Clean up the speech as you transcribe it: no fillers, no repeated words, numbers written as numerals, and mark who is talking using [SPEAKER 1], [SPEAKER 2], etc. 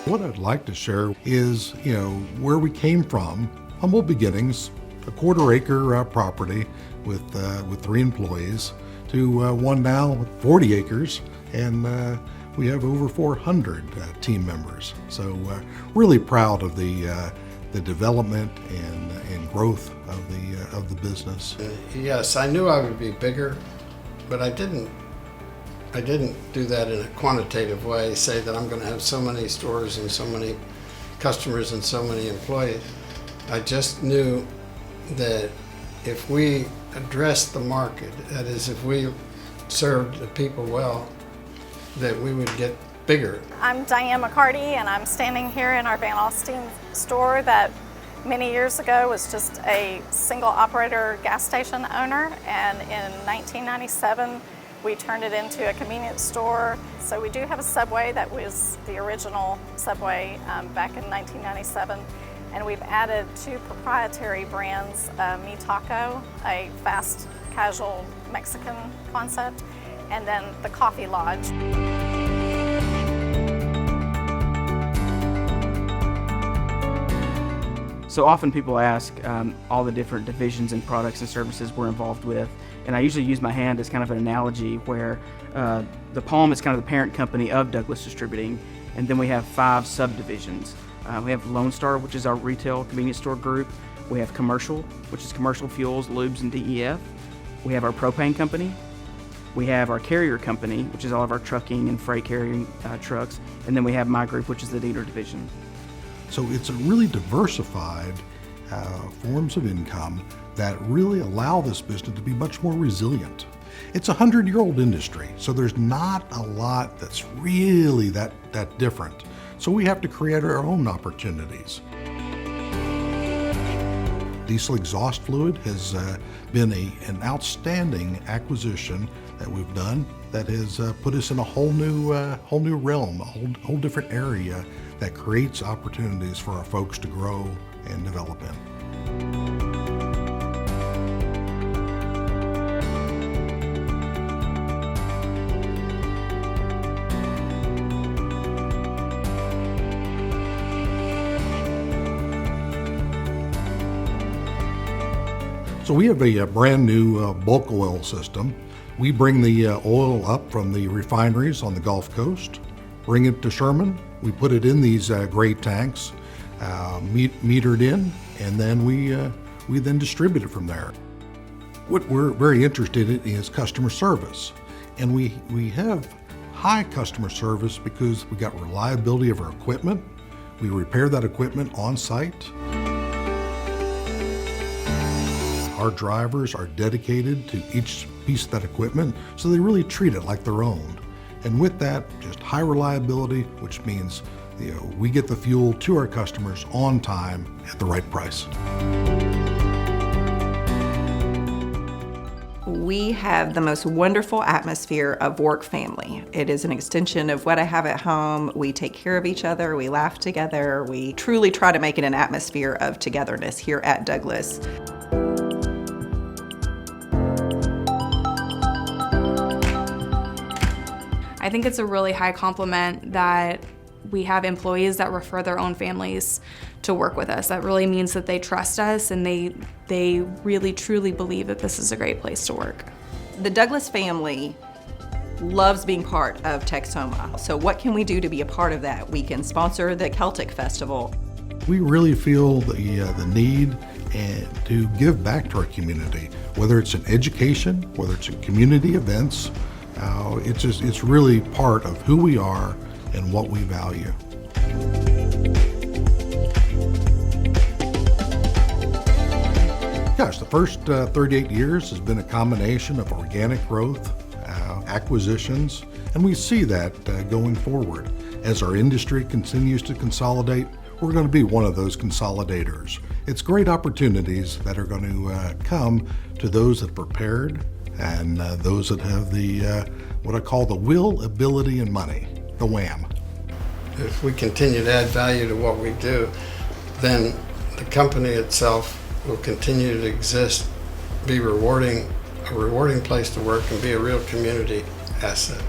[SPEAKER 1] What I'd like to share is, where we came from, humble beginnings, a quarter-acre property with 3 employees, to one now with 40 acres, and we have over 400 team members. So really proud of the development and growth of the business.
[SPEAKER 2] Yes, I knew I would be bigger, but I didn't do that in a quantitative way, say that I'm going to have so many stores and so many customers and so many employees. I just knew that if we addressed the market, that is, if we served the people well, that we would get bigger.
[SPEAKER 3] I'm Diane McCarty, and I'm standing here in our Van Alstyne store that many years ago was just a single operator gas station owner, and in 1997 we turned it into a convenience store. So we do have a Subway that was the original Subway back in 1997. And we've added 2 proprietary brands, Mi Taco, a fast casual Mexican concept, and then the Coffee Lodge.
[SPEAKER 4] So often people ask all the different divisions and products and services we're involved with, and I usually use my hand as kind of an analogy where the palm is kind of the parent company of Douglas Distributing, and then we have 5 subdivisions. We have Lone Star, which is our retail convenience store group. We have Commercial, which is commercial fuels, lubes, and DEF. We have our propane company. We have our carrier company, which is all of our trucking and freight carrying trucks. And then we have my group, which is the dealer division.
[SPEAKER 1] So it's a really diversified forms of income that really allow this business to be much more resilient. It's a 100-year-old industry, so there's not a lot that's really that different. So we have to create our own opportunities. Diesel exhaust fluid has been an outstanding acquisition that we've done that has put us in a whole new realm, a whole different area that creates opportunities for our folks to grow and develop in. So we have a brand new bulk oil system. We bring the oil up from the refineries on the Gulf Coast, bring it to Sherman. We put it in these gray tanks, metered in, and then we then distribute it from there. What we're very interested in is customer service, and we have high customer service because we got reliability of our equipment. We repair that equipment on site. Our drivers are dedicated to each piece of that equipment, so they really treat it like their own. And with that, just high reliability, which means we get the fuel to our customers on time at the right price.
[SPEAKER 5] We have the most wonderful atmosphere of work family. It is an extension of what I have at home. We take care of each other, we laugh together, we truly try to make it an atmosphere of togetherness here at Douglas.
[SPEAKER 6] I think it's a really high compliment that we have employees that refer their own families to work with us. That really means that they trust us and they really truly believe that this is a great place to work.
[SPEAKER 5] The Douglas family loves being part of Texoma. So what can we do to be a part of that? We can sponsor the Celtic Festival.
[SPEAKER 1] We really feel the need to give back to our community, whether it's in education, whether it's in community events. It's really part of who we are and what we value. Gosh, the first 38 years has been a combination of organic growth, acquisitions, and we see that going forward. As our industry continues to consolidate, we're going to be one of those consolidators. It's great opportunities that are going to come to those that are prepared and those that have the what I call the will, ability, and money, the WHAM.
[SPEAKER 2] If we continue to add value to what we do, then the company itself will continue to exist, be a rewarding place to work, and be a real community asset.